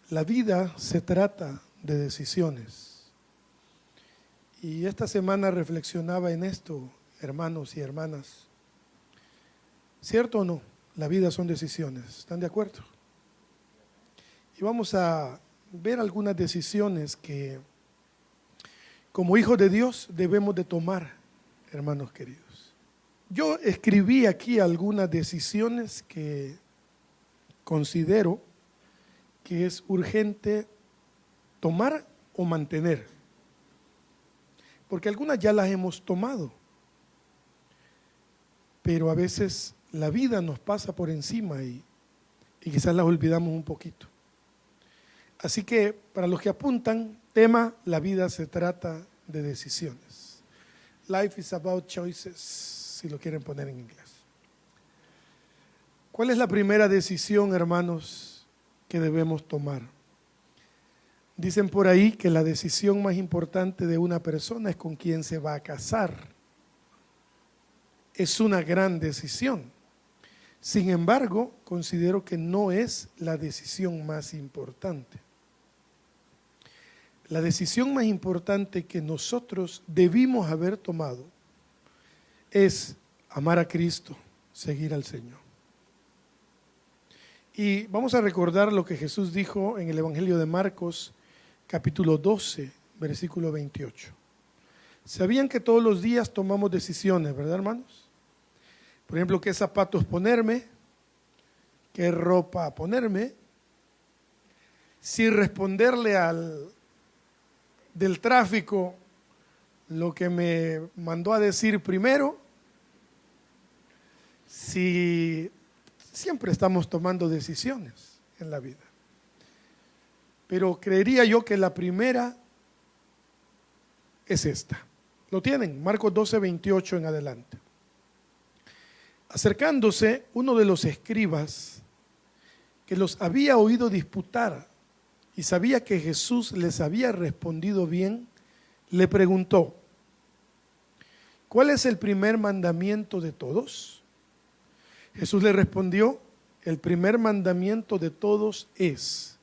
La vida se trata de decisiones. Y esta semana reflexionaba en esto, hermanos y hermanas. ¿Cierto o no? La vida son decisiones. ¿Están de acuerdo? Y vamos a ver algunas decisiones que como hijos de Dios debemos de tomar, hermanos queridos. Yo escribí aquí algunas decisiones que considero que es urgente tomar o mantener, porque algunas ya las hemos tomado, pero a veces la vida nos pasa por encima y quizás las olvidamos un poquito. Así que para los que apuntan, tema: la vida se trata de decisiones. Life is about choices, si lo quieren poner en inglés. ¿Cuál es la primera decisión, hermanos, que debemos tomar? Dicen por ahí que la decisión más importante de una persona es con quién se va a casar. Es una gran decisión. Sin embargo, considero que no es la decisión más importante. La decisión más importante que nosotros debimos haber tomado es amar a Cristo, seguir al Señor. Y vamos a recordar lo que Jesús dijo en el Evangelio de Marcos, capítulo 12, versículo 28. Sabían que todos los días tomamos decisiones, ¿verdad, hermanos? Por ejemplo, qué zapatos ponerme, qué ropa ponerme, si responderle del tráfico lo que me mandó a decir primero. Si siempre estamos tomando decisiones en la vida, pero creería yo que la primera es esta. ¿Lo tienen? Marcos 12, 28 en adelante. Acercándose uno de los escribas que los había oído disputar y sabía que Jesús les había respondido bien, le preguntó: ¿cuál es el primer mandamiento de todos? Jesús le respondió: el primer mandamiento de todos es,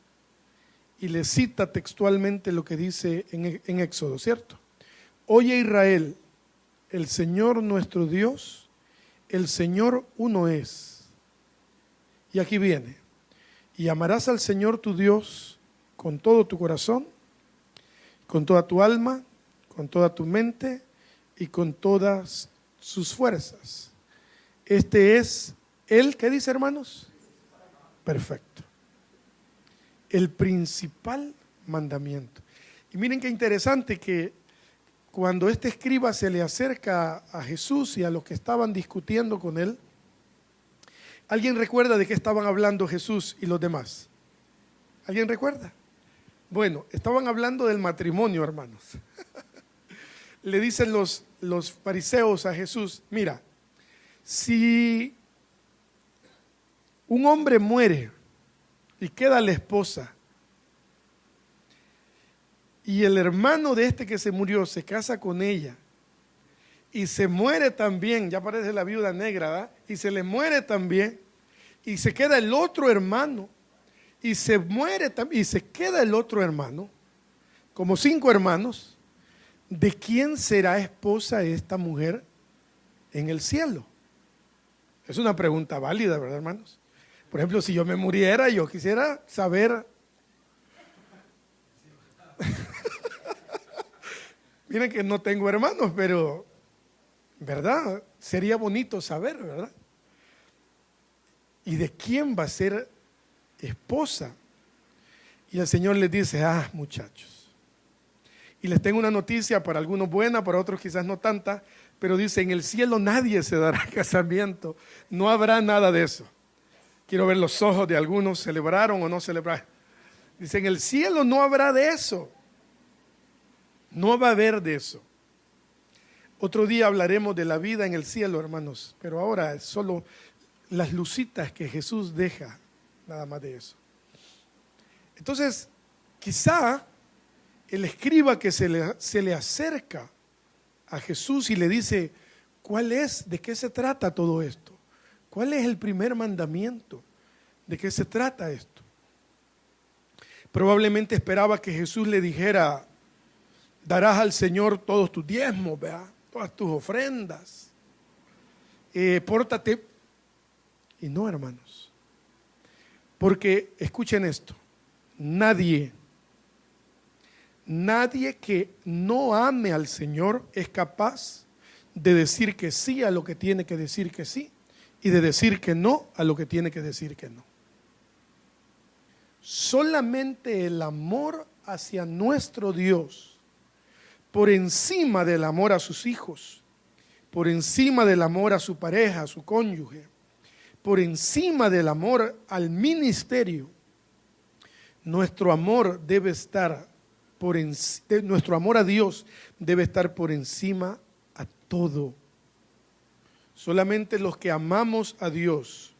y le cita textualmente lo que dice en Éxodo, ¿cierto? Oye Israel, el Señor nuestro Dios, el Señor uno es. Y aquí viene: y amarás al Señor tu Dios con todo tu corazón, con toda tu alma, con toda tu mente y con todas sus fuerzas. Este es el, ¿qué dice, hermanos? Perfecto. El principal mandamiento. Y miren qué interesante que cuando este escriba se le acerca a Jesús y a los que estaban discutiendo con él, ¿alguien recuerda de qué estaban hablando Jesús y los demás? ¿Alguien recuerda? Bueno, estaban hablando del matrimonio, hermanos. Le dicen los fariseos a Jesús: mira, si un hombre muere y queda la esposa, y el hermano de este que se murió se casa con ella, y se muere también, ya parece la viuda negra, ¿verdad? Y se le muere también, y se queda el otro hermano, y se muere también, y se queda el otro hermano, como 5 hermanos, ¿de quién será esposa esta mujer en el cielo? Es una pregunta válida, ¿verdad, hermanos? Por ejemplo, si yo me muriera, yo quisiera saber. Miren que no tengo hermanos, pero, ¿verdad? Sería bonito saber, ¿verdad? ¿Y de quién va a ser esposa? Y el Señor les dice: muchachos. Y les tengo una noticia, para algunos buena, para otros quizás no tanta, pero dice: en el cielo nadie se dará casamiento, no habrá nada de eso. Quiero ver los ojos de algunos, ¿celebraron o no celebraron? Dice: en el cielo no habrá de eso. No va a haber de eso. Otro día hablaremos de la vida en el cielo, hermanos, pero ahora es solo las lucitas que Jesús deja, nada más de eso. Entonces, quizá el escriba que se le acerca a Jesús y le dice: ¿cuál es? ¿De qué se trata todo esto? ¿Cuál es el primer mandamiento? ¿De qué se trata esto? Probablemente esperaba que Jesús le dijera: darás al Señor todos tus diezmos, ¿verdad? Todas tus ofrendas. Pórtate. Y no, hermanos. Porque, escuchen esto, nadie que no ame al Señor es capaz de decir que sí a lo que tiene que decir que sí y de decir que no a lo que tiene que decir que no. Solamente el amor hacia nuestro Dios, por encima del amor a sus hijos, por encima del amor a su pareja, a su cónyuge, por encima del amor al ministerio, nuestro amor debe estar nuestro amor a Dios debe estar por encima a todo. Solamente los que amamos a Dios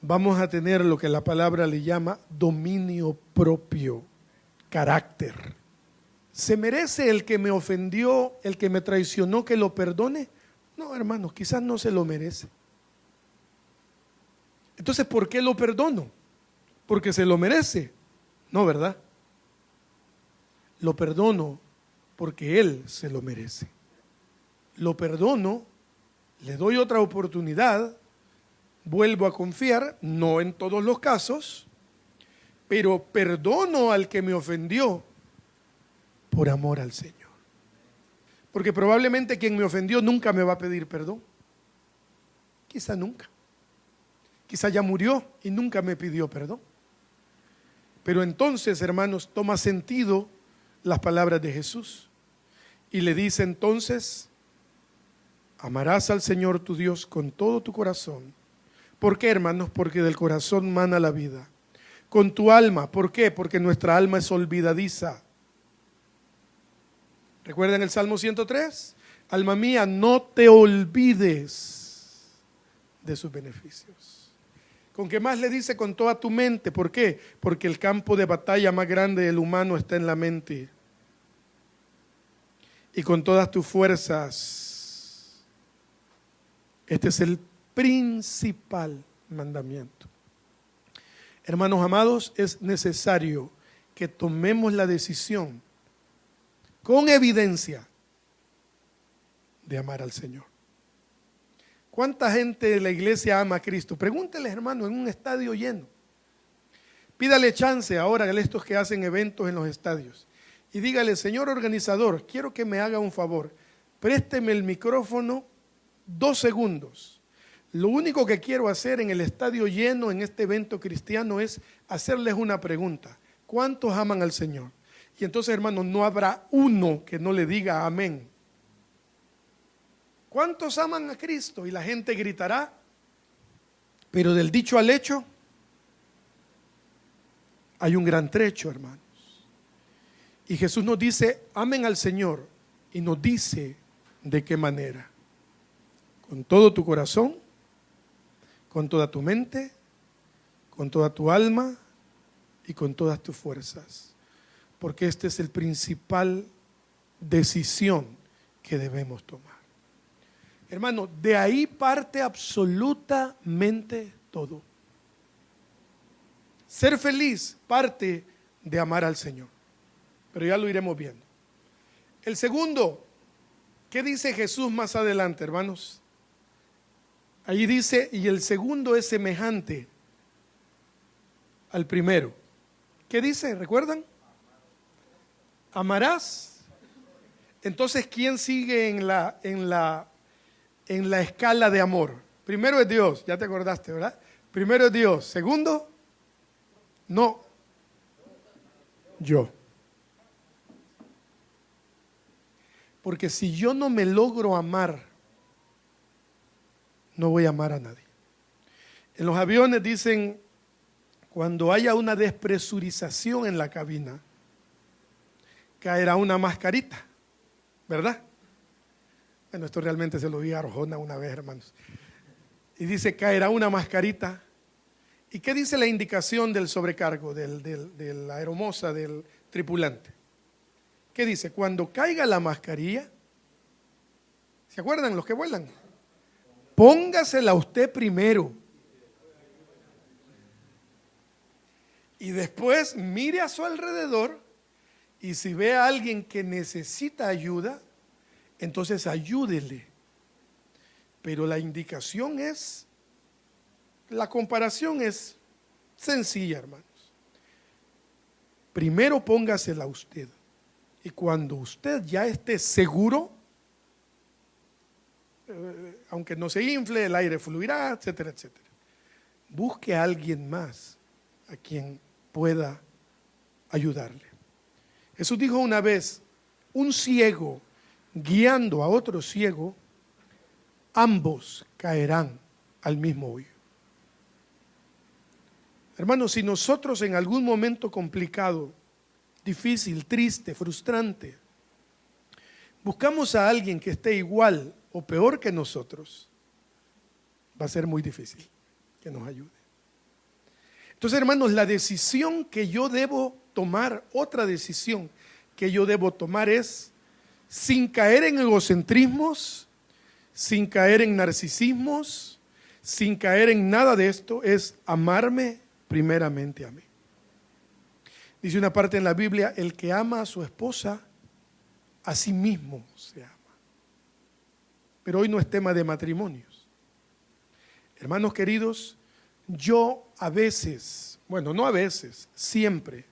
vamos a tener lo que la palabra le llama dominio propio, carácter. ¿Se merece el que me ofendió, el que me traicionó, que lo perdone? No, hermanos, quizás no se lo merece. Entonces, ¿por qué lo perdono? ¿Porque se lo merece? No, ¿verdad? Lo perdono porque Él se lo merece. Lo perdono, le doy otra oportunidad, vuelvo a confiar, no en todos los casos, pero perdono al que me ofendió por amor al Señor. Porque probablemente quien me ofendió nunca me va a pedir perdón. Quizá nunca. Quizá ya murió y nunca me pidió perdón. Pero entonces, hermanos, toma sentido las palabras de Jesús. Y le dice entonces: amarás al Señor tu Dios con todo tu corazón. ¿Por qué, hermanos? Porque del corazón mana la vida. Con tu alma. ¿Por qué? Porque nuestra alma es olvidadiza. ¿Recuerdan el Salmo 103? Alma mía, no te olvides de sus beneficios. ¿Con qué más le dice? Con toda tu mente. ¿Por qué? Porque el campo de batalla más grande del humano está en la mente. Y con todas tus fuerzas. Este es el principal mandamiento. Hermanos amados, es necesario que tomemos la decisión con evidencia de amar al Señor. ¿Cuánta gente de la iglesia ama a Cristo? Pregúnteles, hermano, en un estadio lleno. Pídale chance ahora a estos que hacen eventos en los estadios y dígale: señor organizador, quiero que me haga un favor. Présteme el micrófono 2 segundos. Lo único que quiero hacer en el estadio lleno, en este evento cristiano, es hacerles una pregunta. ¿Cuántos aman al Señor? Y entonces, hermano, no habrá uno que no le diga amén. ¿Cuántos aman a Cristo? Y la gente gritará. Pero del dicho al hecho hay un gran trecho, hermanos. Y Jesús nos dice: amen al Señor. Y nos dice de qué manera. Con todo tu corazón, con toda tu mente, con toda tu alma y con todas tus fuerzas. Porque esta es la principal decisión que debemos tomar. Hermano, de ahí parte absolutamente todo. Ser feliz parte de amar al Señor. Pero ya lo iremos viendo. El segundo, ¿qué dice Jesús más adelante, hermanos? Ahí dice: y el segundo es semejante al primero. ¿Qué dice? ¿Recuerdan? Amarás. Entonces, ¿quién sigue en la escala de amor? Primero es Dios, ya te acordaste, ¿verdad? Primero es Dios. Segundo, no, yo. Porque si yo no me logro amar, no voy a amar a nadie. En los aviones dicen: cuando haya una despresurización en la cabina, caerá una mascarita, ¿verdad? Bueno, esto realmente se lo vi a Arjona una vez, hermanos. Y dice: caerá una mascarita. ¿Y qué dice la indicación del sobrecargo, de la aeromoza, del tripulante? ¿Qué dice? Cuando caiga la mascarilla, ¿se acuerdan los que vuelan? Póngasela usted primero. Y después mire a su alrededor y si ve a alguien que necesita ayuda, entonces ayúdele. Pero la indicación es, la comparación es sencilla, hermanos. Primero póngasela a usted. Y cuando usted ya esté seguro, aunque no se infle, el aire fluirá, etcétera, etcétera. Busque a alguien más a quien pueda ayudarle. Jesús dijo una vez, un ciego guiando a otro ciego, ambos caerán al mismo hoyo. Hermanos, si nosotros en algún momento complicado, difícil, triste, frustrante, buscamos a alguien que esté igual o peor que nosotros, va a ser muy difícil que nos ayude. Entonces, hermanos, la decisión que yo debo tomar, otra decisión que yo debo tomar es, sin caer en egocentrismos, sin caer en narcisismos, sin caer en nada de esto, es amarme primeramente a mí. Dice una parte en la Biblia, el que ama a su esposa, a sí mismo se ama. Pero hoy no es tema de matrimonios. Hermanos queridos, yo a veces, bueno, no a veces, siempre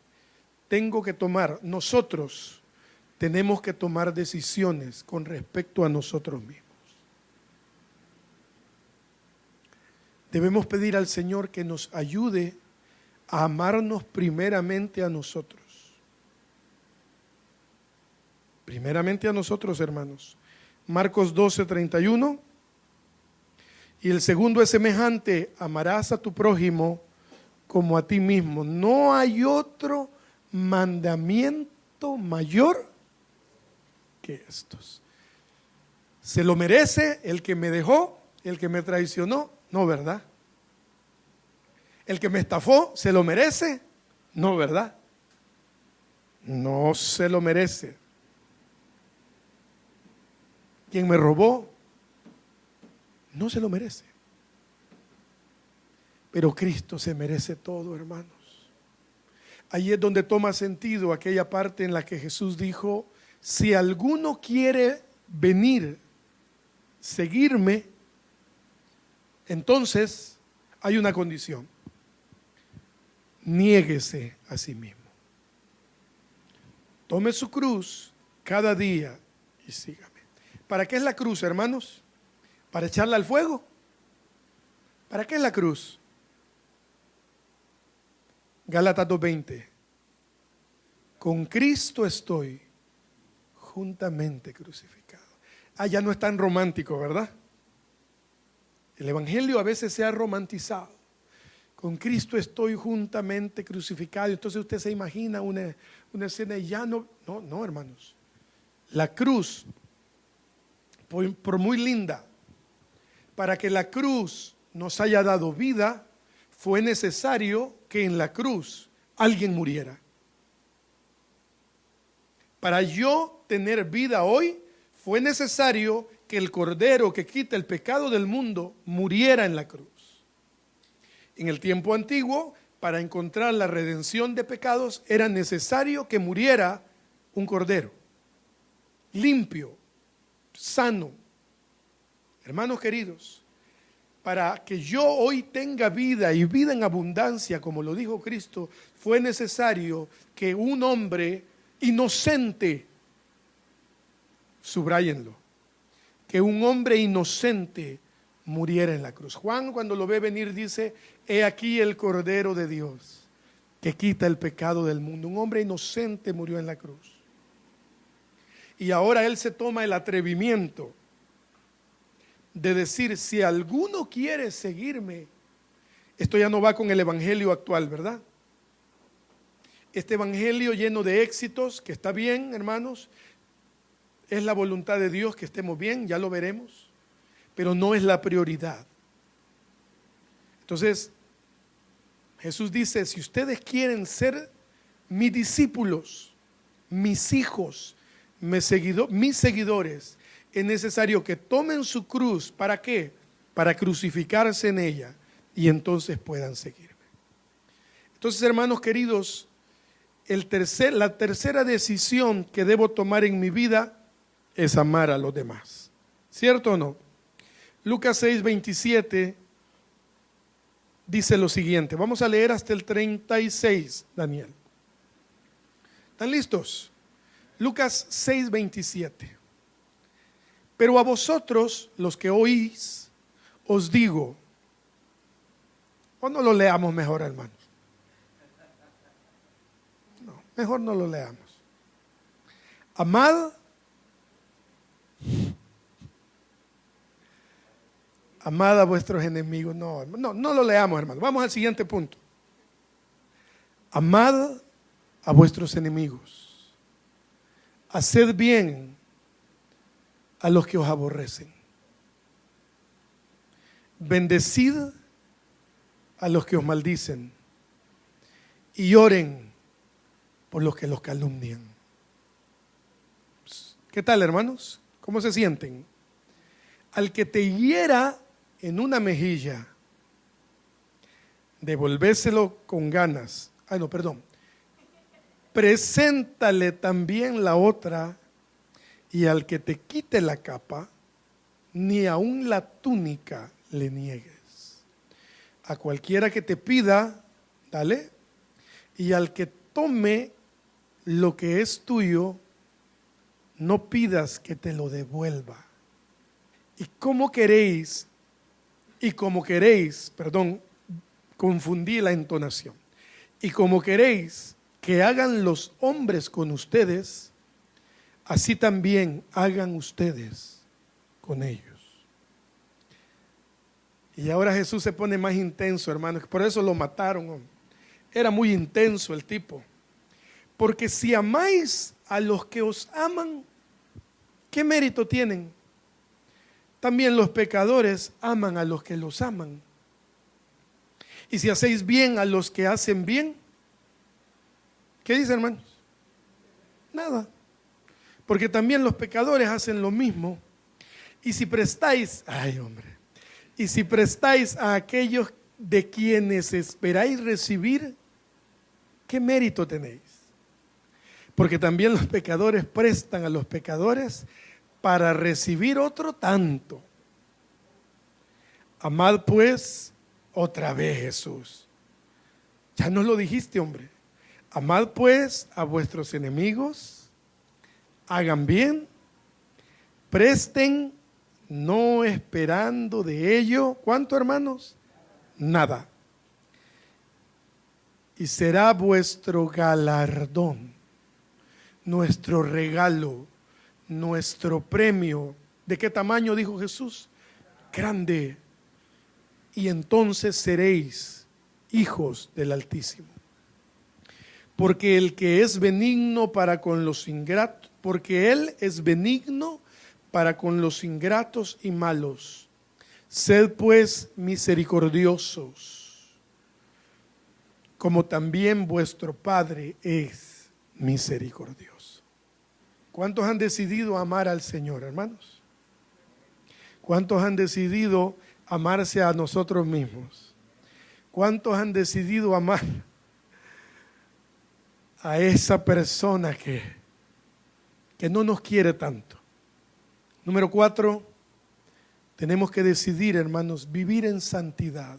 tengo que tomar, nosotros tenemos que tomar decisiones con respecto a nosotros mismos. Debemos pedir al Señor que nos ayude a amarnos primeramente a nosotros. Primeramente a nosotros, hermanos. Marcos 12:31. Y el segundo es semejante, amarás a tu prójimo como a ti mismo. No hay otro mandamiento mayor que estos. ¿Se lo merece el que me dejó, el que me traicionó? No, ¿verdad? ¿El que me estafó se lo merece? No, ¿verdad? No se lo merece. ¿Quién me robó? No se lo merece. Pero Cristo se merece todo, hermanos. Ahí es donde toma sentido aquella parte en la que Jesús dijo, si alguno quiere venir, seguirme, entonces hay una condición. Niéguese a sí mismo. Tome su cruz cada día y sígame. ¿Para qué es la cruz, hermanos? ¿Para echarla al fuego? ¿Para qué es la cruz? Gálatas 2:20. Con Cristo estoy juntamente crucificado. Ya no es tan romántico, ¿verdad? El Evangelio a veces se ha romantizado. Con Cristo estoy juntamente crucificado. Entonces usted se imagina una escena y ya no, hermanos. La cruz, por muy linda, para que la cruz nos haya dado vida, fue necesario que en la cruz alguien muriera. Para yo tener vida hoy, fue necesario que el Cordero que quita el pecado del mundo muriera en la cruz. En el tiempo antiguo, para encontrar la redención de pecados, era necesario que muriera un cordero, limpio, sano. Hermanos queridos, para que yo hoy tenga vida y vida en abundancia, como lo dijo Cristo, fue necesario que un hombre inocente, subráyenlo, que un hombre inocente muriera en la cruz. Juan, cuando lo ve venir, dice, he aquí el Cordero de Dios que quita el pecado del mundo. Un hombre inocente murió en la cruz. Y ahora él se toma el atrevimiento de decir, si alguno quiere seguirme, esto ya no va con el evangelio actual, ¿verdad? Este evangelio lleno de éxitos, que está bien, hermanos, es la voluntad de Dios que estemos bien, ya lo veremos, pero no es la prioridad. Entonces, Jesús dice, si ustedes quieren ser mis discípulos, mis hijos, mis seguidores, es necesario que tomen su cruz. ¿Para qué? Para crucificarse en ella y entonces puedan seguirme. Entonces, hermanos queridos, la tercera decisión que debo tomar en mi vida es amar a los demás. ¿Cierto o no? Lucas 6:27 dice lo siguiente. Vamos a leer hasta el 36, Daniel. ¿Están listos? Lucas 6:27. Pero a vosotros, los que oís, os digo, o no lo leamos mejor, hermanos. No, mejor no lo leamos. Amad a vuestros enemigos. No lo leamos, hermanos. Vamos al siguiente punto. Amad a vuestros enemigos. Haced bien a los que os aborrecen. Bendecid a los que os maldicen y oren por los que los calumnian. ¿Qué tal, hermanos? ¿Cómo se sienten? Al que te hiera en una mejilla, devolvéselo con ganas. Preséntale también la otra, y al que te quite la capa, ni aun la túnica le niegues. A cualquiera que te pida, dale, y al que tome lo que es tuyo, no pidas que te lo devuelva. Y como queréis, confundí la entonación. Y como queréis que hagan los hombres con ustedes, así también hagan ustedes con ellos. Y ahora Jesús se pone más intenso, hermanos. Por eso lo mataron. Era muy intenso el tipo. Porque si amáis a los que os aman, ¿qué mérito tienen? También los pecadores aman a los que los aman. Y si hacéis bien a los que hacen bien, ¿qué dice, hermanos? Nada. Porque también los pecadores hacen lo mismo. Y si prestáis, y si prestáis a aquellos de quienes esperáis recibir, ¿qué mérito tenéis? Porque también los pecadores prestan a los pecadores para recibir otro tanto. Amad pues, otra vez Jesús. Ya nos lo dijiste, hombre. Amad pues a vuestros enemigos, hagan bien, presten, no esperando de ello. ¿Cuánto, hermanos? Nada. Y será vuestro galardón, nuestro regalo, nuestro premio. ¿De qué tamaño dijo Jesús? Grande. Y entonces seréis hijos del Altísimo. Porque el que es benigno para con los ingratos, porque Él es benigno para con los ingratos y malos. Sed pues misericordiosos, como también vuestro Padre es misericordioso. ¿Cuántos han decidido amar al Señor, hermanos? ¿Cuántos han decidido amarse a nosotros mismos? ¿Cuántos han decidido amar a esa persona que no nos quiere tanto? Número 4, tenemos que decidir, hermanos, vivir en santidad.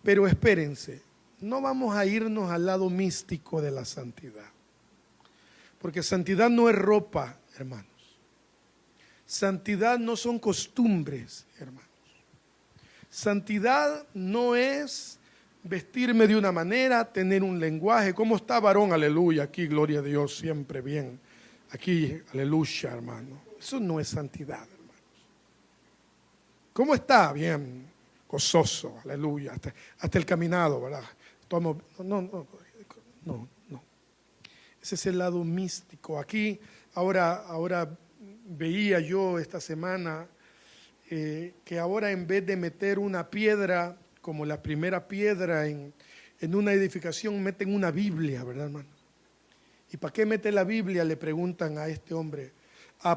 Pero espérense, no vamos a irnos al lado místico de la santidad. Porque santidad no es ropa, hermanos. Santidad no son costumbres, hermanos. Santidad no es vestirme de una manera, tener un lenguaje. ¿Cómo está, varón? Aleluya, aquí, gloria a Dios, siempre bien. Aquí, aleluya, hermano. Eso no es santidad, hermanos. ¿Cómo está? Bien, gozoso, aleluya. Hasta el caminado, ¿verdad? No. Ese es el lado místico. Aquí, ahora veía yo esta semana que ahora en vez de meter una piedra, como la primera piedra en una edificación, meten una Biblia, ¿verdad, hermano? ¿Y para qué mete la Biblia? Le preguntan a este hombre.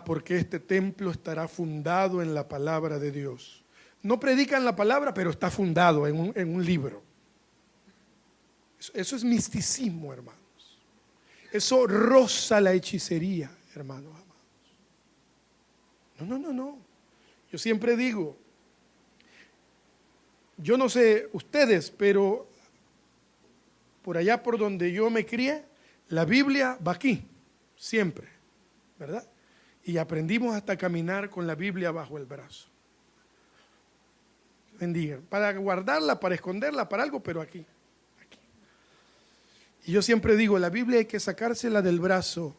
Porque este templo estará fundado en la palabra de Dios. No predican la palabra, pero está fundado en un libro. Eso es misticismo, hermanos. Eso roza la hechicería, hermanos amados. No. Yo siempre digo, yo no sé ustedes, pero por allá por donde yo me crié, la Biblia va aquí, siempre, ¿verdad? Y aprendimos hasta caminar con la Biblia bajo el brazo. Bendiga, para guardarla, para esconderla, para algo, pero aquí. Y yo siempre digo, la Biblia hay que sacársela del brazo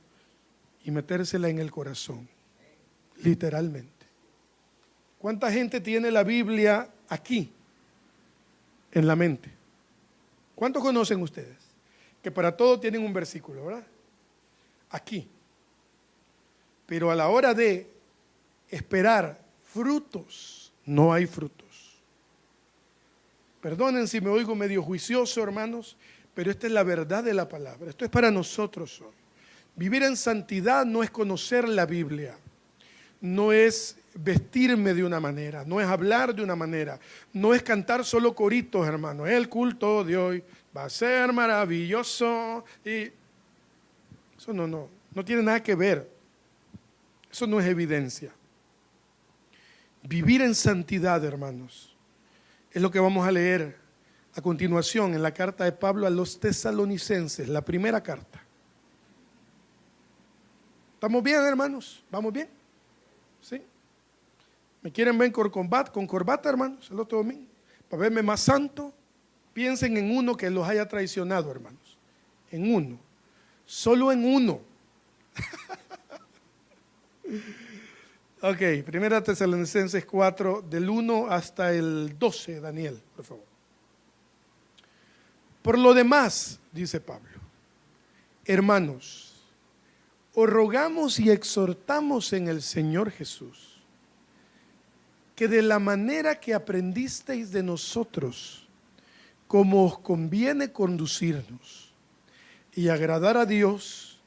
y metérsela en el corazón, literalmente. ¿Cuánta gente tiene la Biblia aquí, en la mente? ¿Cuántos conocen ustedes? Que para todo tienen un versículo, ¿verdad? Aquí. Pero a la hora de esperar frutos, no hay frutos. Perdonen si me oigo medio juicioso, hermanos, pero esta es la verdad de la palabra. Esto es para nosotros hoy. Vivir en santidad no es conocer la Biblia, no es vestirme de una manera, no es hablar de una manera, no es cantar solo coritos, hermano. El culto de hoy va a ser maravilloso. Y eso no tiene nada que ver. Eso no es evidencia. Vivir en santidad, hermanos, es lo que vamos a leer a continuación en la carta de Pablo a los tesalonicenses, la primera carta. ¿Estamos bien, hermanos? ¿Vamos bien? ¿Sí? ¿Me quieren ver con corbata, hermanos, el otro domingo? Para verme más santo, piensen en uno que los haya traicionado, hermanos. En uno. Solo en uno. Ok, primera Tesalonicenses 4, del 1 hasta el 12, Daniel, por favor. Por lo demás, dice Pablo, hermanos, os rogamos y exhortamos en el Señor Jesús, que de la manera que aprendisteis de nosotros, como os conviene conducirnos y agradar a Dios,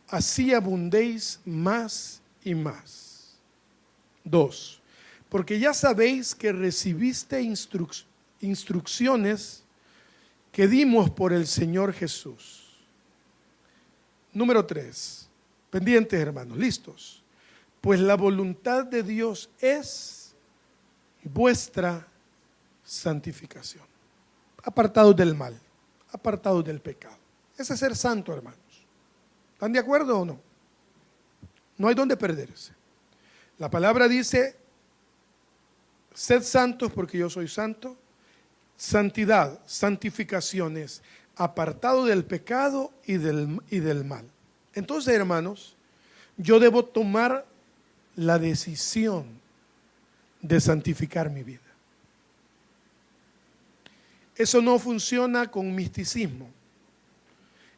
así abundéis más y más. 2. Porque ya sabéis que recibiste instrucciones que dimos por el Señor Jesús. Número 3. Pendientes, hermanos, listos. Pues la voluntad de Dios es vuestra santificación. Apartados del mal, apartados del pecado. Ese es ser santo, hermanos. ¿Están de acuerdo o no? No hay donde perderse. La palabra dice, sed santos porque yo soy santo. Santidad, santificaciones, apartado del pecado y del mal. Entonces, hermanos, yo debo tomar la decisión de santificar mi vida. Eso no funciona con misticismo.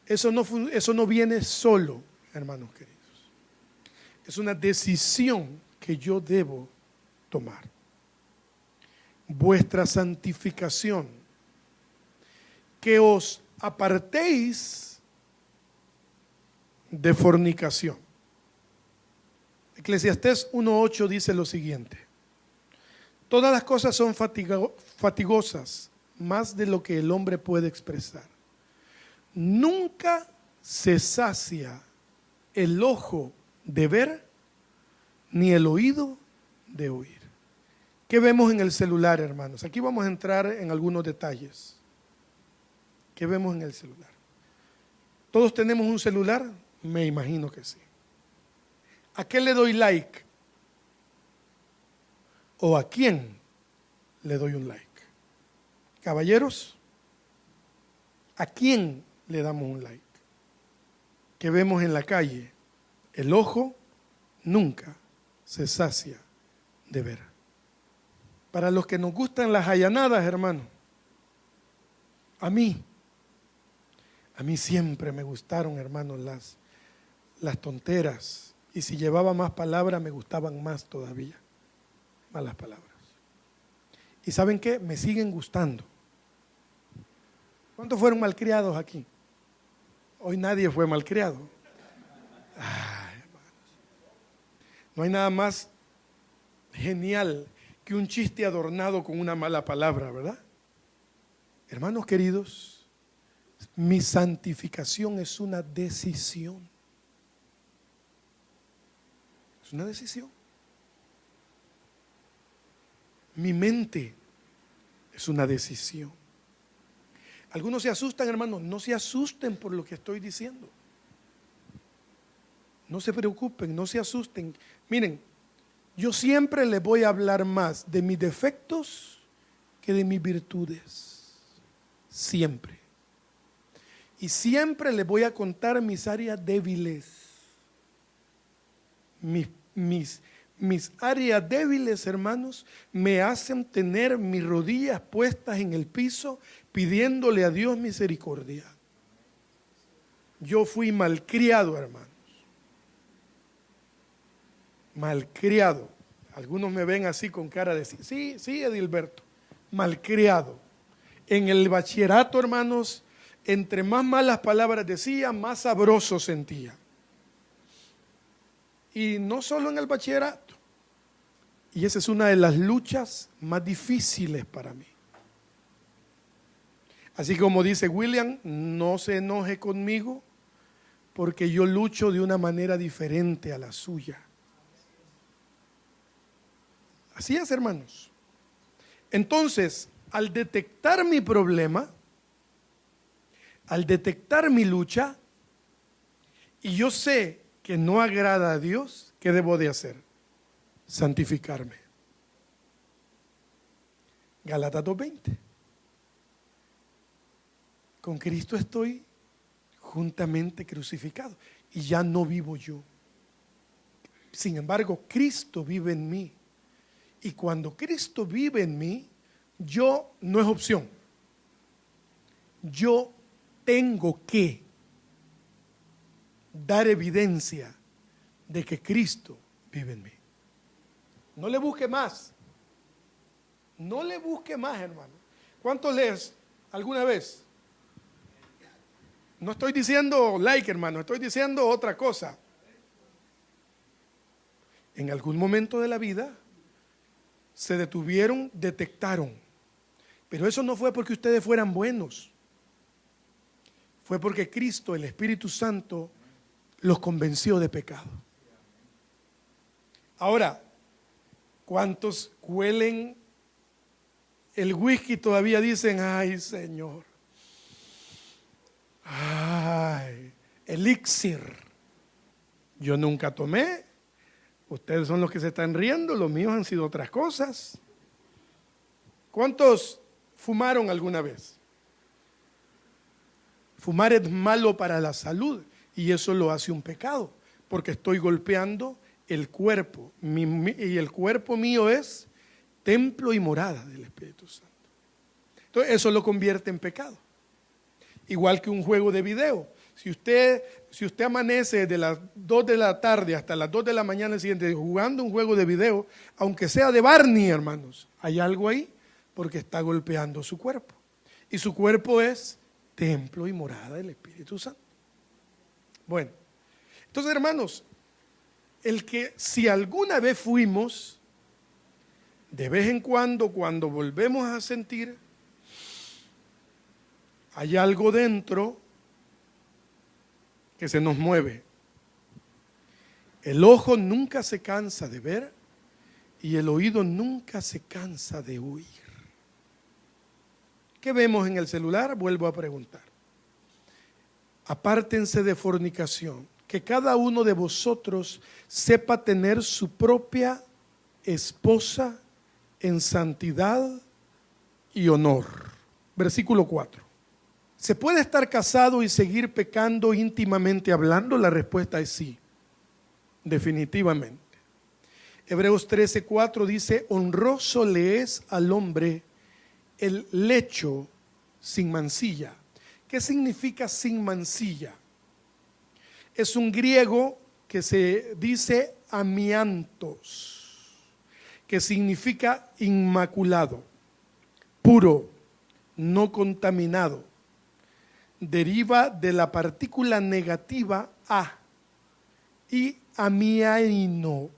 Eso no viene solo, hermanos queridos. Es una decisión que yo debo tomar. Vuestra santificación, que os apartéis de fornicación. Eclesiastés 1:8 dice lo siguiente: todas las cosas son fatigosas, más de lo que el hombre puede expresar. Nunca se sacia el ojo de ver, ni el oído de oír. ¿Qué vemos en el celular, hermanos? Aquí vamos a entrar en algunos detalles. ¿Qué vemos en el celular? ¿Todos tenemos un celular? Me imagino que sí. ¿A qué le doy like? ¿O a quién le doy un like? Caballeros, ¿a quién le damos un like? ¿Qué vemos en la calle? El ojo nunca se sacia de ver. Para los que nos gustan las allanadas, hermano, a mí siempre me gustaron, hermanos, las tonteras. Y si llevaba más palabras, me gustaban más todavía. Más las palabras. ¿Y saben qué? Me siguen gustando. ¿Cuántos fueron malcriados aquí? Hoy nadie fue malcriado. Ay, hermanos. No hay nada más genial que un chiste adornado con una mala palabra, ¿verdad? Hermanos queridos, Mi santificación es una decisión. Es una decisión. Mi mente es una decisión. Algunos se asustan, hermanos. No se asusten por lo que estoy diciendo. No se preocupen, no se asusten. Miren, yo siempre les voy a hablar más de mis defectos que de mis virtudes. Siempre. Y siempre les voy a contar mis áreas débiles. Mis áreas débiles, hermanos, me hacen tener mis rodillas puestas en el piso pidiéndole a Dios misericordia. Yo fui malcriado, hermanos. Malcriado. Algunos me ven así con cara de sí, Edilberto. Malcriado. En el bachillerato, hermanos, entre más malas palabras decía, más sabroso sentía. Y no solo en el bachillerato. Y esa es una de las luchas más difíciles para mí. Así como dice William, no se enoje conmigo porque yo lucho de una manera diferente a la suya. Así es, hermanos. Entonces, al detectar mi problema, al detectar mi lucha, y yo sé que no agrada a Dios, ¿qué debo de hacer? Santificarme. Gálatas 2:20. Con Cristo estoy juntamente crucificado y ya no vivo yo. Sin embargo, Cristo vive en mí. Y cuando Cristo vive en mí, yo no es opción. Yo tengo que dar evidencia de que Cristo vive en mí. No le busque más. No le busque más, hermano. ¿Cuántos lees alguna vez? No estoy diciendo like, hermano, estoy diciendo otra cosa. En algún momento de la vida se detuvieron, detectaron. Pero eso no fue porque ustedes fueran buenos. Fue porque Cristo, el Espíritu Santo, los convenció de pecado. Ahora, ¿cuántos huelen el whisky y todavía dicen, ay Señor, ay, elixir? Yo nunca tomé, ustedes son los que se están riendo, los míos han sido otras cosas. ¿Cuántos fumaron alguna vez? Fumar es malo para la salud y eso lo hace un pecado, porque estoy golpeando el cuerpo, y el cuerpo mío es templo y morada del Espíritu Santo. Entonces eso lo convierte en pecado. Igual que un juego de video. Si usted amanece de las 2 de la tarde hasta las 2 de la mañana siguiente jugando un juego de video, aunque sea de Barney, hermanos, hay algo ahí porque está golpeando su cuerpo. Y su cuerpo es templo y morada del Espíritu Santo. Bueno, entonces, hermanos, el que si alguna vez fuimos, de vez en cuando volvemos a sentir, hay algo dentro que se nos mueve. El ojo nunca se cansa de ver y el oído nunca se cansa de oír. ¿Qué vemos en el celular? Vuelvo a preguntar. Apártense de fornicación, que cada uno de vosotros sepa tener su propia esposa en santidad y honor. Versículo 4. ¿Se puede estar casado y seguir pecando íntimamente hablando? La respuesta es sí, definitivamente. Hebreos 13:4 dice, honroso le es al hombre el lecho sin mancilla. ¿Qué significa sin mancilla? Es un griego que se dice amiantos, que significa inmaculado, puro, no contaminado. Deriva de la partícula negativa a y amiaino,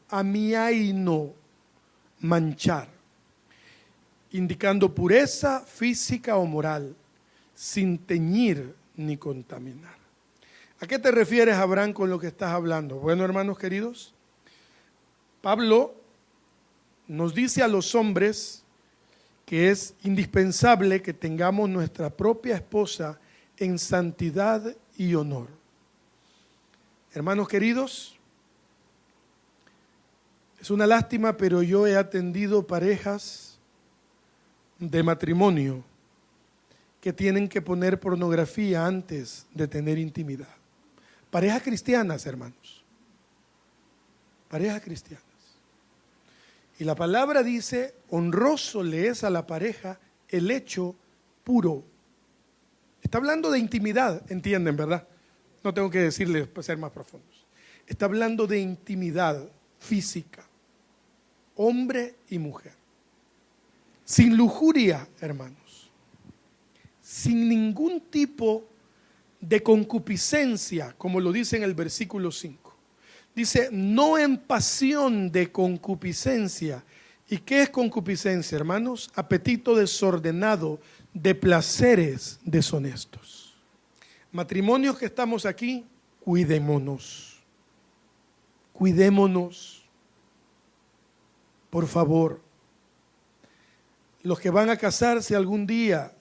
manchar, indicando pureza física o moral, sin teñir ni contaminar. ¿A qué te refieres, Abraham, con lo que estás hablando? Bueno, hermanos queridos, Pablo nos dice a los hombres que es indispensable que tengamos nuestra propia esposa en santidad y honor. Hermanos queridos, es una lástima, pero yo he atendido parejas de matrimonio que tienen que poner pornografía antes de tener intimidad. Parejas cristianas, hermanos. Parejas cristianas. Y la palabra dice, honroso le es a la pareja el hecho puro. Está hablando de intimidad, entienden, ¿verdad? No tengo que decirles para ser más profundos. Está hablando de intimidad física, hombre y mujer. Sin lujuria, hermanos. Sin ningún tipo de concupiscencia, como lo dice en el versículo 5. Dice, no en pasión de concupiscencia. ¿Y qué es concupiscencia, hermanos? Apetito desordenado de placeres deshonestos. Matrimonios que estamos aquí, cuidémonos. Cuidémonos. Por favor. Los que van a casarse algún día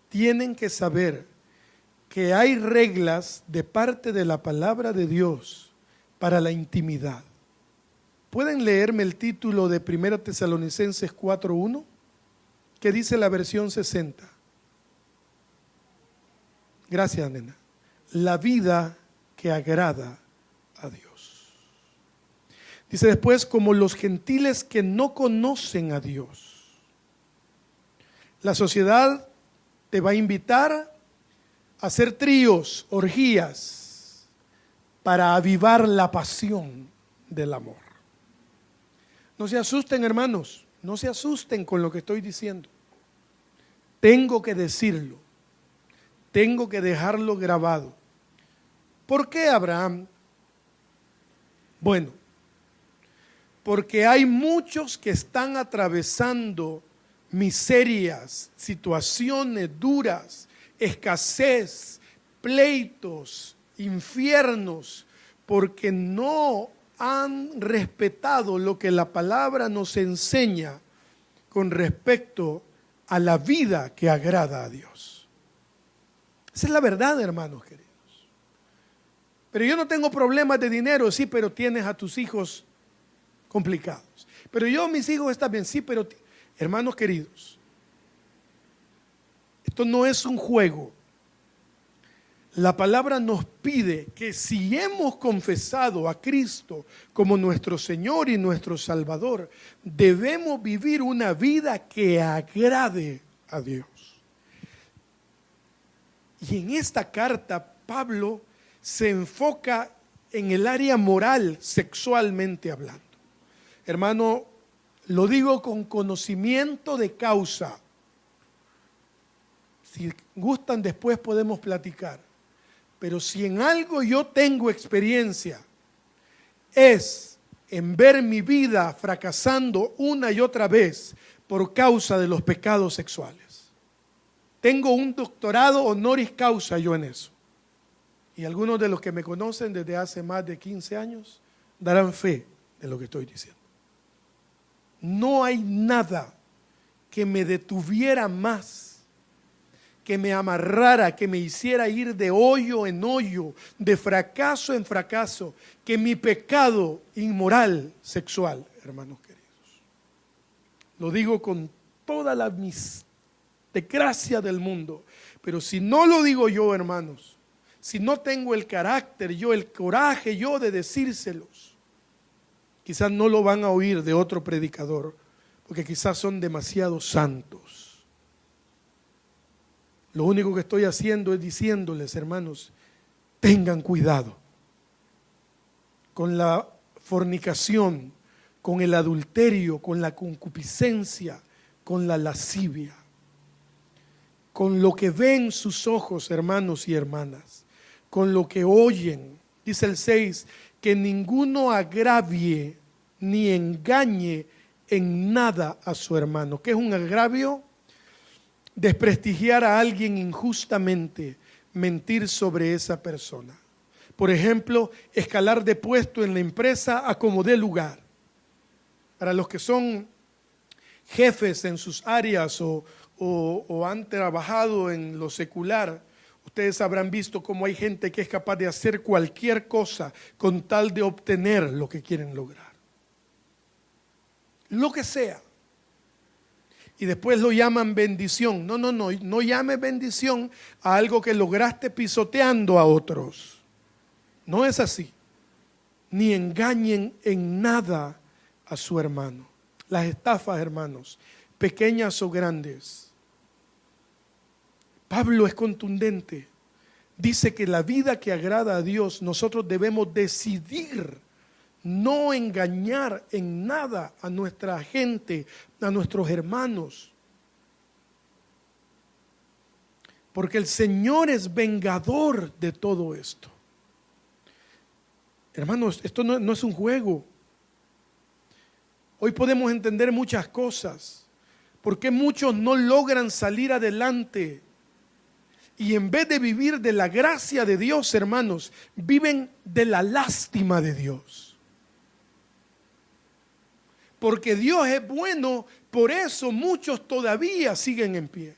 tienen que saber que hay reglas de parte de la palabra de Dios para la intimidad. ¿Pueden leerme el título de 1 Tesalonicenses 4:1? ¿Qué dice la versión 60? Gracias, nena. La vida que agrada a Dios. Dice después, como los gentiles que no conocen a Dios. La sociedad te va a invitar a hacer tríos, orgías, para avivar la pasión del amor. No se asusten, hermanos, no se asusten con lo que estoy diciendo. Tengo que decirlo, tengo que dejarlo grabado. ¿Por qué, Abraham? Bueno, porque hay muchos que están atravesando miserias, situaciones duras, escasez, pleitos, infiernos, porque no han respetado lo que la palabra nos enseña con respecto a la vida que agrada a Dios. Esa es la verdad, hermanos queridos. Pero yo no tengo problemas de dinero, sí, pero tienes a tus hijos complicados. Pero yo, mis hijos están bien, sí, pero hermanos queridos, esto no es un juego. La palabra nos pide que si hemos confesado a Cristo como nuestro Señor y nuestro Salvador, debemos vivir una vida que agrade a Dios. Y en esta carta, Pablo se enfoca en el área moral, sexualmente hablando. Hermano, lo digo con conocimiento de causa. Si gustan, después podemos platicar. Pero si en algo yo tengo experiencia, es en ver mi vida fracasando una y otra vez por causa de los pecados sexuales. Tengo un doctorado honoris causa yo en eso. Y algunos de los que me conocen desde hace más de 15 años darán fe de lo que estoy diciendo. No hay nada que me detuviera más, que me amarrara, que me hiciera ir de hoyo en hoyo, de fracaso en fracaso, que mi pecado inmoral sexual, hermanos queridos. Lo digo con toda la gracia del mundo, pero si no lo digo yo, hermanos, si no tengo el carácter yo, el coraje yo de decírselos, quizás no lo van a oír de otro predicador, porque quizás son demasiado santos. Lo único que estoy haciendo es diciéndoles, hermanos, tengan cuidado con la fornicación, con el adulterio, con la concupiscencia, con la lascivia, con lo que ven sus ojos, hermanos y hermanas, con lo que oyen. Dice el 6, que ninguno agravie ni engañe en nada a su hermano. ¿Qué es un agravio? Desprestigiar a alguien injustamente, mentir sobre esa persona. Por ejemplo, escalar de puesto en la empresa a como dé lugar. Para los que son jefes en sus áreas o han trabajado en lo secular, ustedes habrán visto cómo hay gente que es capaz de hacer cualquier cosa con tal de obtener lo que quieren lograr. Lo que sea. Y después lo llaman bendición. No llame bendición a algo que lograste pisoteando a otros. No es así. Ni engañen en nada a su hermano. Las estafas, hermanos, pequeñas o grandes. Pablo es contundente. Dice que la vida que agrada a Dios, nosotros debemos decidir no engañar en nada a nuestra gente, a nuestros hermanos. Porque el Señor es vengador de todo esto. Hermanos, esto no es un juego. Hoy podemos entender muchas cosas. ¿Por qué muchos no logran salir adelante? Y en vez de vivir de la gracia de Dios, hermanos, viven de la lástima de Dios. Porque Dios es bueno, por eso muchos todavía siguen en pie.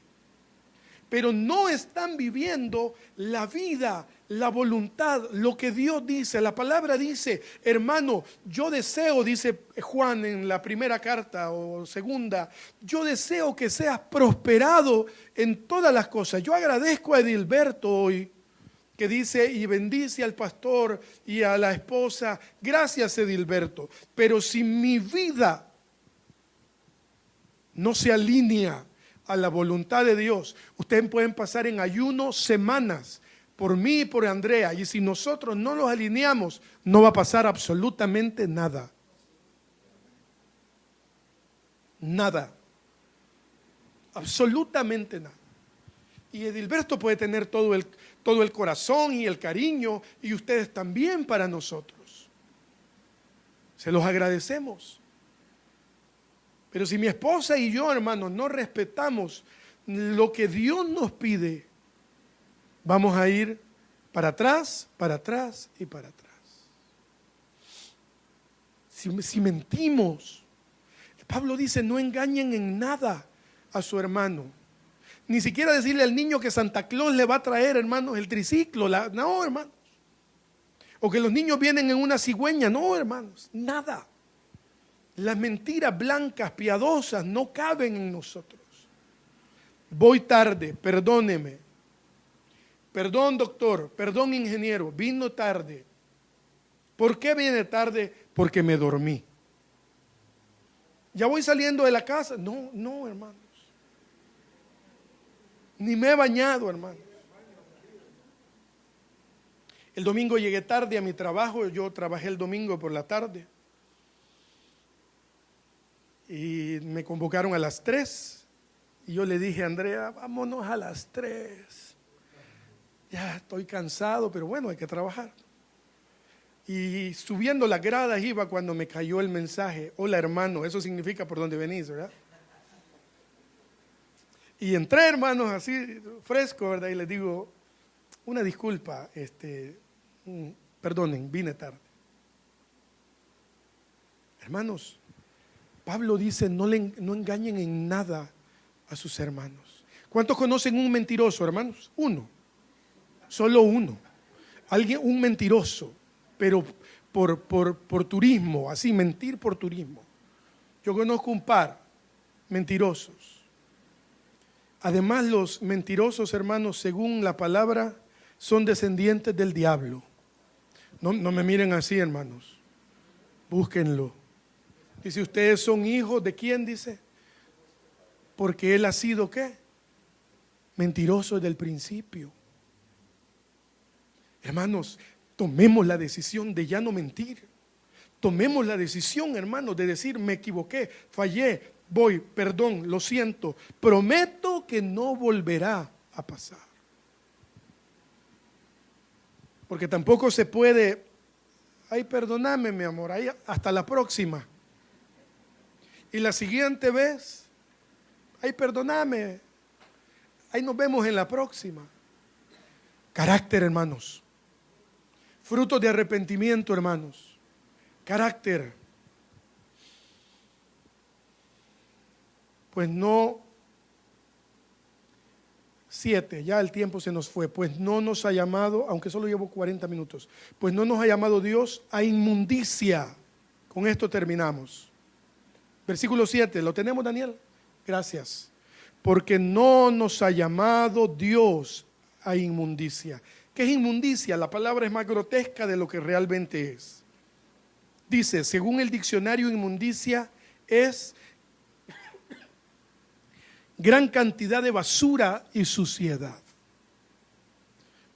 Pero no están viviendo la vida, la voluntad, lo que Dios dice. La palabra dice, hermano, yo deseo, dice Juan en la primera carta o segunda, yo deseo que seas prosperado en todas las cosas. Yo agradezco a Edilberto hoy, que dice y bendice al pastor y a la esposa. Gracias, Edilberto. Pero si mi vida no se alinea a la voluntad de Dios, ustedes pueden pasar en ayuno semanas por mí y por Andrea, y si nosotros no los alineamos, no va a pasar absolutamente nada. Nada. Absolutamente nada. Y Edilberto puede tener todo el corazón y el cariño, y ustedes también para nosotros. Se los agradecemos. Pero si mi esposa y yo, hermanos, no respetamos lo que Dios nos pide, vamos a ir para atrás y para atrás. Si mentimos, Pablo dice, no engañen en nada a su hermano. Ni siquiera decirle al niño que Santa Claus le va a traer, hermanos, el triciclo. No, hermanos. O que los niños vienen en una cigüeña. No, hermanos, nada. Las mentiras blancas, piadosas, no caben en nosotros. Voy tarde, perdóneme. Perdón, doctor, perdón, ingeniero, vino tarde. ¿Por qué viene tarde? Porque me dormí. ¿Ya voy saliendo de la casa? No, hermanos. Ni me he bañado, hermanos. El domingo llegué tarde a mi trabajo, yo trabajé el domingo por la tarde. Y me convocaron a las 3. Y yo le dije a Andrea, vámonos a las 3. Ya estoy cansado, pero bueno, hay que trabajar. Y subiendo las gradas iba cuando me cayó el mensaje, hola hermano, eso significa por dónde venís, ¿verdad? Y entré, hermanos, así fresco, ¿verdad? Y les digo, una disculpa, perdonen, vine tarde. Hermanos, Pablo dice, no engañen en nada a sus hermanos. ¿Cuántos conocen un mentiroso, hermanos? Uno. Solo uno. Un mentiroso, pero por turismo, así, mentir por turismo. Yo conozco un par mentirosos. Además, los mentirosos, hermanos, según la palabra, son descendientes del diablo. No me miren así, hermanos. Búsquenlo. Dice, ustedes son hijos de quién, dice. Porque él ha sido, ¿qué? Mentiroso desde el principio. Hermanos, tomemos la decisión de ya no mentir. Tomemos la decisión, hermanos, de decir, me equivoqué, fallé, voy, perdón, lo siento. Prometo que no volverá a pasar. Porque tampoco se puede, ay, perdóname, mi amor, ay, hasta la próxima. Y la siguiente vez, ay, perdóname, ahí nos vemos en la próxima. Carácter, hermanos. Frutos de arrepentimiento, hermanos. Carácter. Pues no, 7, ya el tiempo se nos fue. Pues no nos ha llamado, aunque solo llevo 40 minutos, pues no nos ha llamado Dios a inmundicia. Con esto terminamos. Versículo 7, ¿lo tenemos, Daniel? Gracias. Porque no nos ha llamado Dios a inmundicia. ¿Qué es inmundicia? La palabra es más grotesca de lo que realmente es. Dice, según el diccionario, inmundicia es gran cantidad de basura y suciedad.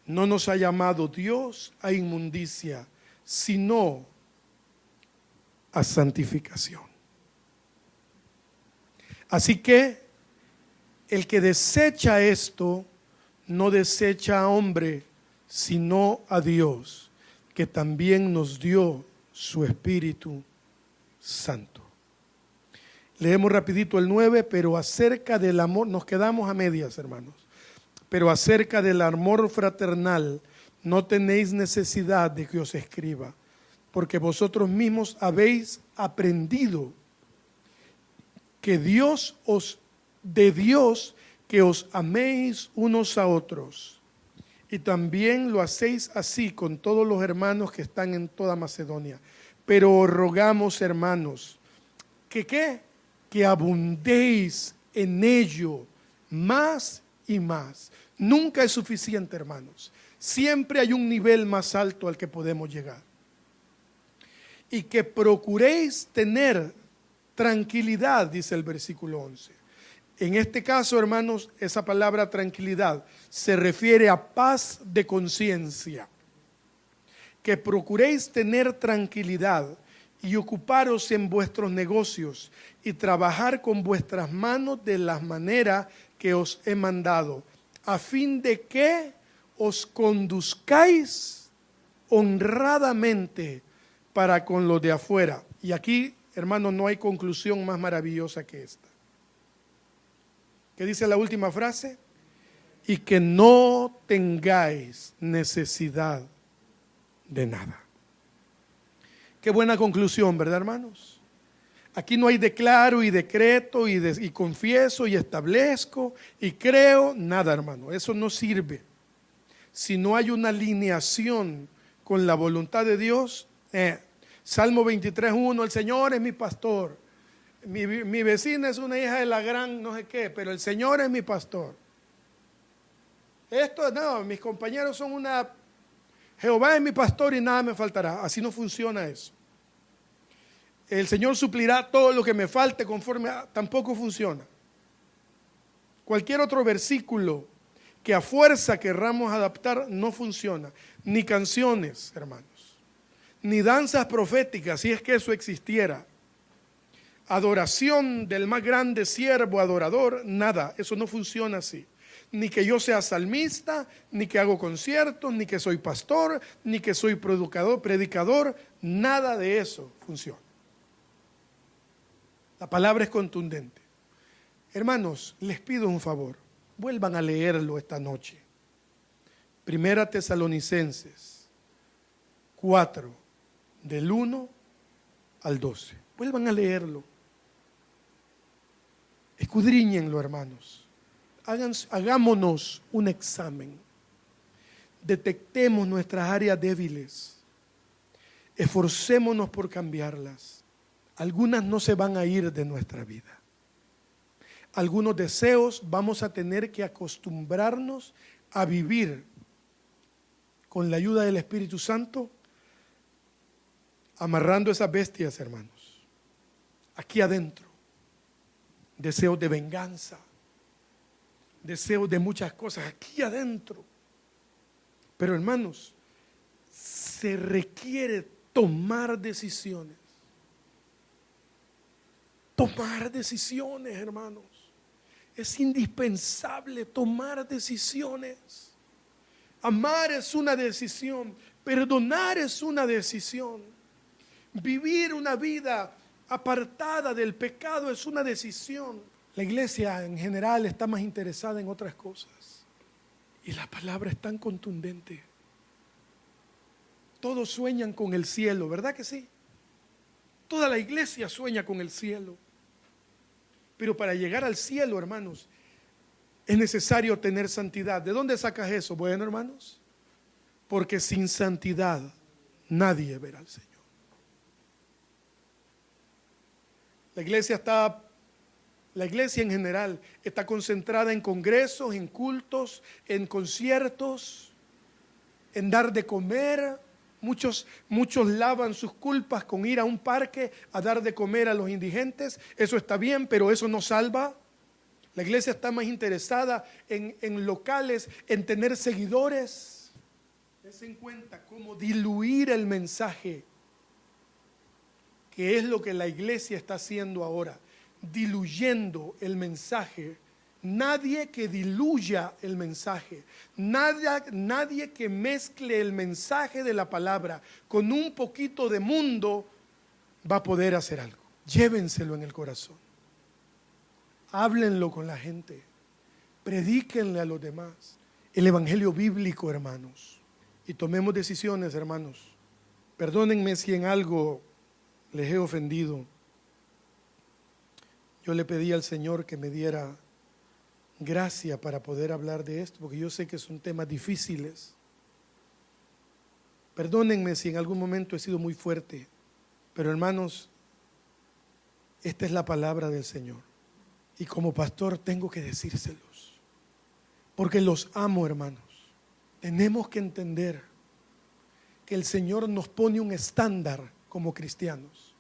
No nos ha llamado Dios a inmundicia, sino a santificación. Así que el que desecha esto, no desecha a hombre, sino a Dios, que también nos dio su Espíritu Santo. Leemos rapidito el 9, pero acerca del amor, nos quedamos a medias, hermanos, pero acerca del amor fraternal, no tenéis necesidad de que os escriba, porque vosotros mismos habéis aprendido que de Dios que os améis unos a otros. Y también lo hacéis así con todos los hermanos que están en toda Macedonia. Pero os rogamos, hermanos, que ¿qué? Que abundéis en ello más y más. Nunca es suficiente, hermanos. Siempre hay un nivel más alto al que podemos llegar. Y que procuréis tener tranquilidad, dice el versículo 11. En este caso, hermanos, esa palabra tranquilidad se refiere a paz de conciencia. Que procuréis tener tranquilidad y ocuparos en vuestros negocios y trabajar con vuestras manos de la manera que os he mandado, a fin de que os conduzcáis honradamente para con los de afuera. Y aquí, hermanos, no hay conclusión más maravillosa que esta. ¿Qué dice la última frase? Y que no tengáis necesidad de nada. Qué buena conclusión, ¿verdad, hermanos? Aquí no hay declaro y decreto y confieso y establezco y creo, nada, hermano. Eso no sirve. Si no hay una alineación con la voluntad de Dios, Salmo 23:1, el Señor es mi pastor. Mi vecina es una hija de la gran no sé qué, pero el Señor es mi pastor. Esto no, mis compañeros son una... Jehová es mi pastor y nada me faltará. Así no funciona eso. El Señor suplirá todo lo que me falte conforme a... Tampoco funciona. Cualquier otro versículo que a fuerza querramos adaptar no funciona. Ni canciones, hermanos. Ni danzas proféticas, si es que eso existiera. Adoración del más grande siervo adorador, nada. Eso no funciona así. Ni que yo sea salmista, ni que hago conciertos, ni que soy pastor, ni que soy predicador, nada de eso funciona. La palabra es contundente. Hermanos, les pido un favor, vuelvan a leerlo esta noche. Primera Tesalonicenses 4, del 1 al 12. Vuelvan a leerlo. Escudriñenlo, hermanos. Hagámonos un examen. Detectemos nuestras áreas débiles. Esforcémonos por cambiarlas. Algunas no se van a ir de nuestra vida. Algunos deseos vamos a tener que acostumbrarnos a vivir con la ayuda del Espíritu Santo, amarrando esas bestias, hermanos. Aquí adentro. Deseos de venganza. Deseos de muchas cosas aquí adentro. Pero hermanos, se requiere tomar decisiones. Tomar decisiones, hermanos. Es indispensable tomar decisiones. Amar es una decisión. Perdonar es una decisión. Vivir una vida apartada del pecado es una decisión. La iglesia en general está más interesada en otras cosas. Y la palabra es tan contundente. Todos sueñan con el cielo, ¿verdad que sí? Toda la iglesia sueña con el cielo. Pero para llegar al cielo, hermanos, es necesario tener santidad. ¿De dónde sacas eso? Bueno, hermanos, porque sin santidad nadie verá al Señor. La iglesia en general está concentrada en congresos, en cultos, en conciertos, en dar de comer. Muchos lavan sus culpas con ir a un parque a dar de comer a los indigentes. Eso está bien, pero eso no salva. La iglesia está más interesada en locales, en tener seguidores. Dense en cuenta cómo diluir el mensaje, que es lo que la iglesia está haciendo ahora, diluyendo el mensaje. Nadie que diluya el mensaje, nadie que mezcle el mensaje de la palabra con un poquito de mundo va a poder hacer algo. Llévenselo en el corazón. Háblenlo con la gente. Predíquenle a los demás el evangelio bíblico, hermanos. Y tomemos decisiones, hermanos. Perdónenme si en algo les he ofendido. Yo le pedí al Señor que me diera gracia para poder hablar de esto, porque yo sé que son temas difíciles. Perdónenme si en algún momento he sido muy fuerte, pero hermanos, esta es la palabra del Señor. Y como pastor tengo que decírselos, porque los amo, hermanos. Tenemos que entender que el Señor nos pone un estándar como cristianos.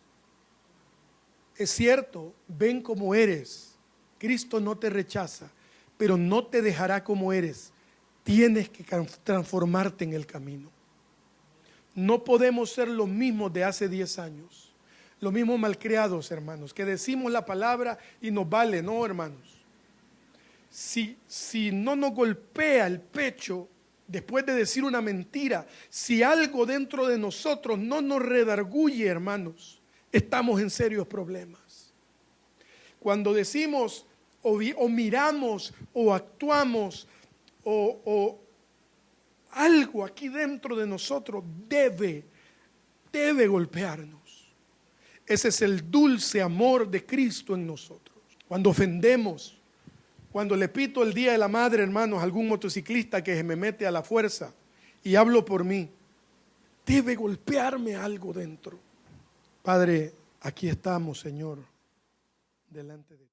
Es cierto, ven como eres. Cristo no te rechaza, pero no te dejará como eres. Tienes que transformarte en el camino. No podemos ser los mismos de hace 10 años. Los mismos malcriados, hermanos, que decimos la palabra y nos vale. No, hermanos. Si no nos golpea el pecho después de decir una mentira, si algo dentro de nosotros no nos redarguye, hermanos, estamos en serios problemas. Cuando decimos o miramos o actuamos o algo aquí dentro de nosotros debe golpearnos. Ese es el dulce amor de Cristo en nosotros. Cuando ofendemos, cuando le pito el día de la madre, hermanos, a algún motociclista que se me mete a la fuerza y hablo por mí, debe golpearme algo dentro. Padre, aquí estamos, Señor, delante de ti.